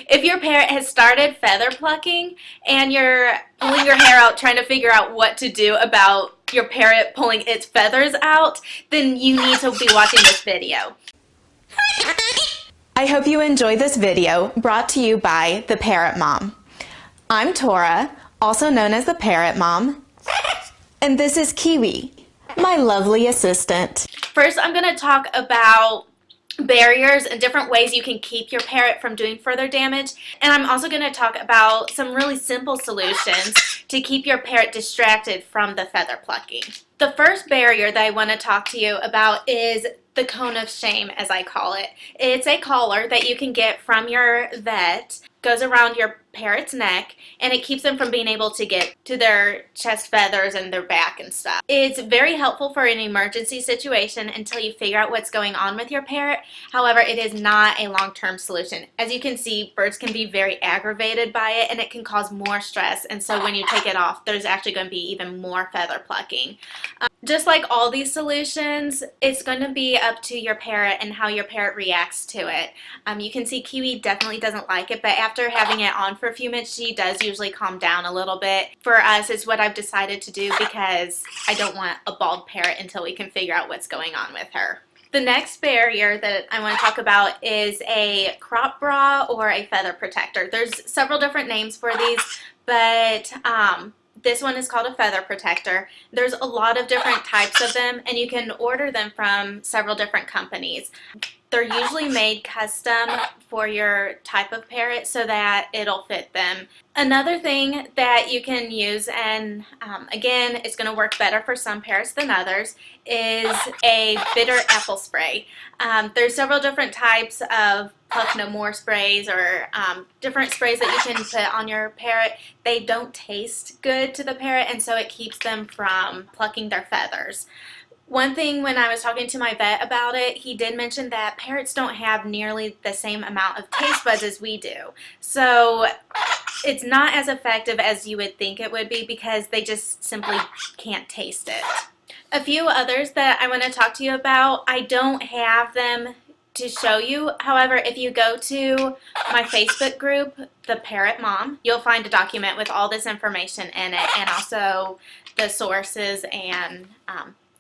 If your parrot has started feather plucking and you're pulling your hair out trying to figure out what to do about your parrot pulling its feathers out, then you need to be watching this video. I hope you enjoyed this video brought to you by the Parrot Mom. I'm Tora, also known as the Parrot Mom, and this is Kiwi, my lovely assistant. First, I'm going to talk about barriers and different ways you can keep your parrot from doing further damage, and I'm also going to talk about some really simple solutions to keep your parrot distracted from the feather plucking. The first barrier that I want to talk to you about is the cone of shame, as I call it. It's a collar that you can get from your vet, goes around your parrot's neck, and it keeps them from being able to get to their chest feathers and their back and stuff. It's very helpful for an emergency situation until you figure out what's going on with your parrot. However, it is not a long-term solution. As you can see, birds can be very aggravated by it, and it can cause more stress, and so when you take it off, there's actually going to be even more feather plucking. Just like all these solutions, it's going to be up to your parrot and how your parrot reacts to it. You can see Kiwi definitely doesn't like it, but after having it on for a few minutes, she does usually calm down a little bit. For us, it's what I've decided to do because I don't want a bald parrot until we can figure out what's going on with her. The next barrier that I want to talk about is a crop bra or a feather protector. There's several different names for these, but this one is called a feather protector. There's a lot of different types of them, and you can order them from several different companies. They're usually made custom for your type of parrot so that it'll fit them. Another thing that you can use, and again, it's going to work better for some parrots than others, is a bitter apple spray. There's several different types of Pluck No More sprays or different sprays that you can put on your parrot. They don't taste good to the parrot, and so it keeps them from plucking their feathers. One thing when I was talking to my vet about it, he did mention that parrots don't have nearly the same amount of taste buds as we do. So it's not as effective as you would think it would be because they just simply can't taste it. A few others that I want to talk to you about, I don't have them to show you. However, if you go to my Facebook group, The Parrot Mom, you'll find a document with all this information in it and also the sources and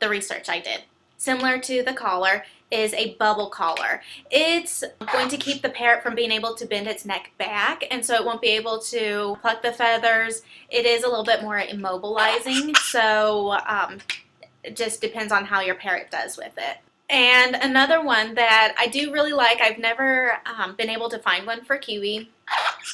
the research I did. Similar to the collar is a bubble collar. It's going to keep the parrot from being able to bend its neck back, and so it won't be able to pluck the feathers. It is a little bit more immobilizing, so it just depends on how your parrot does with it. And another one that I do really like, I've never been able to find one for Kiwi,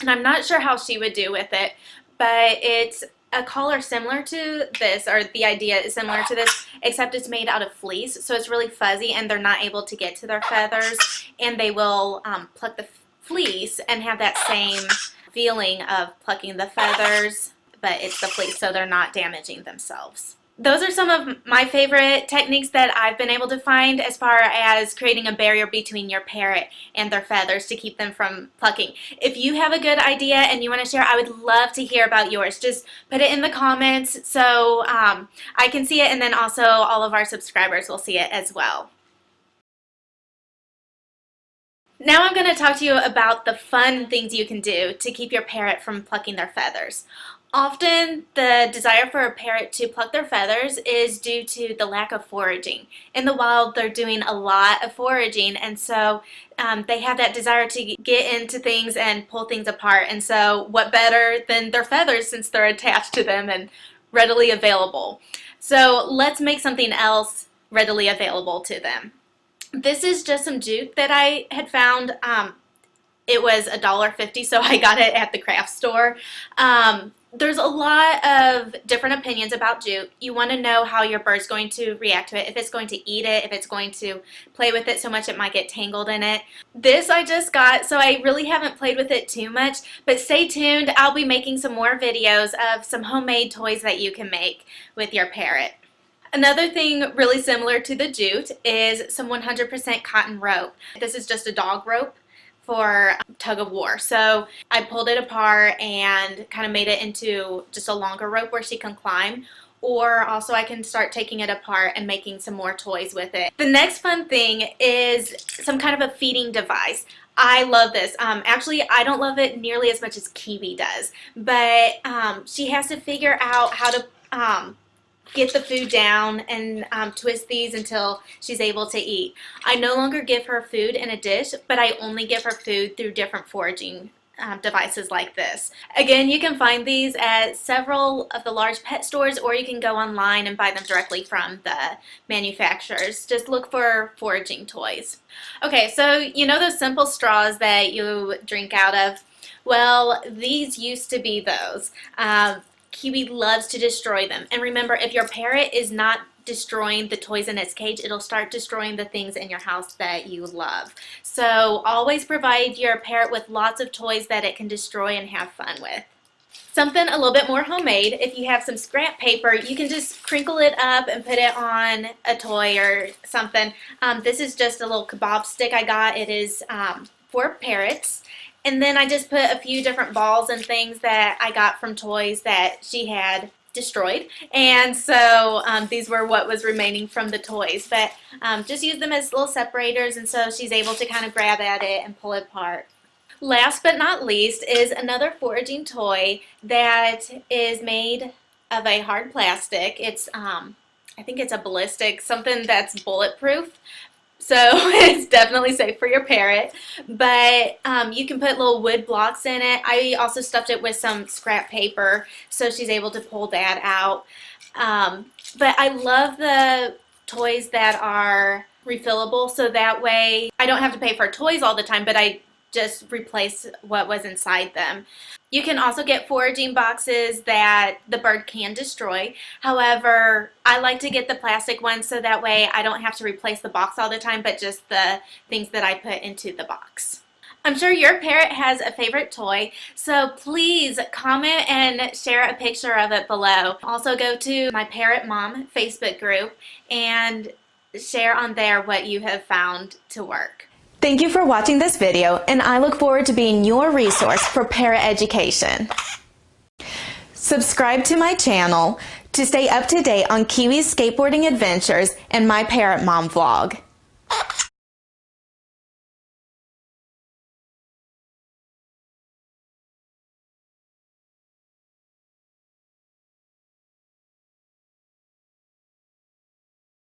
and I'm not sure how she would do with it, but it's a collar similar to this, or the idea is similar to this, except it's made out of fleece, so it's really fuzzy and they're not able to get to their feathers, and they will pluck the fleece and have that same feeling of plucking the feathers, but it's the fleece, so they're not damaging themselves. Those are some of my favorite techniques that I've been able to find as far as creating a barrier between your parrot and their feathers to keep them from plucking. If you have a good idea and you want to share, I would love to hear about yours. Just put it in the comments so I can see it, and then also all of our subscribers will see it as well. Now I'm going to talk to you about the fun things you can do to keep your parrot from plucking their feathers. Often the desire for a parrot to pluck their feathers is due to the lack of foraging. In the wild, they're doing a lot of foraging, and so they have that desire to get into things and pull things apart. And so what better than their feathers, since they're attached to them and readily available. So let's make something else readily available to them. This is just some jute that I had found. It was $1.50, so I got it at the craft store. There's a lot of different opinions about jute. You want to know how your bird's going to react to it, if it's going to eat it, if it's going to play with it so much it might get tangled in it. This I just got, so I really haven't played with it too much, but stay tuned. I'll be making some more videos of some homemade toys that you can make with your parrot. Another thing really similar to the jute is some 100% cotton rope. This is just a dog rope for tug of war. So I pulled it apart and kind of made it into just a longer rope where she can climb, or also I can start taking it apart and making some more toys with it. The next fun thing is some kind of a feeding device. I love this. Actually, I don't love it nearly as much as Kiwi does, but she has to figure out how to get the food down and twist these until she's able to eat. I no longer give her food in a dish, but I only give her food through different foraging devices like this. Again, you can find these at several of the large pet stores, or you can go online and buy them directly from the manufacturers. Just look for foraging toys. Okay, so you know those simple straws that you drink out of? Well, these used to be those. Kiwi loves to destroy them. And remember, if your parrot is not destroying the toys in its cage, it'll start destroying the things in your house that you love. So always provide your parrot with lots of toys that it can destroy and have fun with. Something a little bit more homemade, if you have some scrap paper, you can just crinkle it up and put it on a toy or something. This is just a little kebab stick I got. It is for parrots. And then I just put a few different balls and things that I got from toys that she had destroyed. And so these were what was remaining from the toys. But just use them as little separators, and so she's able to kind of grab at it and pull it apart. Last but not least is another foraging toy that is made of a hard plastic. It's I think it's a ballistic, something that's bulletproof. So it's definitely safe for your parrot, but you can put little wood blocks in it. I also stuffed it with some scrap paper so she's able to pull that out. But I love the toys that are refillable, so that way I don't have to pay for toys all the time, but I just replace what was inside them. You can also get foraging boxes that the bird can destroy. However, I like to get the plastic ones so that way I don't have to replace the box all the time, but just the things that I put into the box. I'm sure your parrot has a favorite toy, so please comment and share a picture of it below. Also go to my Parrot Mom Facebook group and share on there what you have found to work. Thank you for watching this video, and I look forward to being your resource for parrot education. Subscribe to my channel to stay up to date on Kiwi's skateboarding adventures and my Parrot Mom vlog.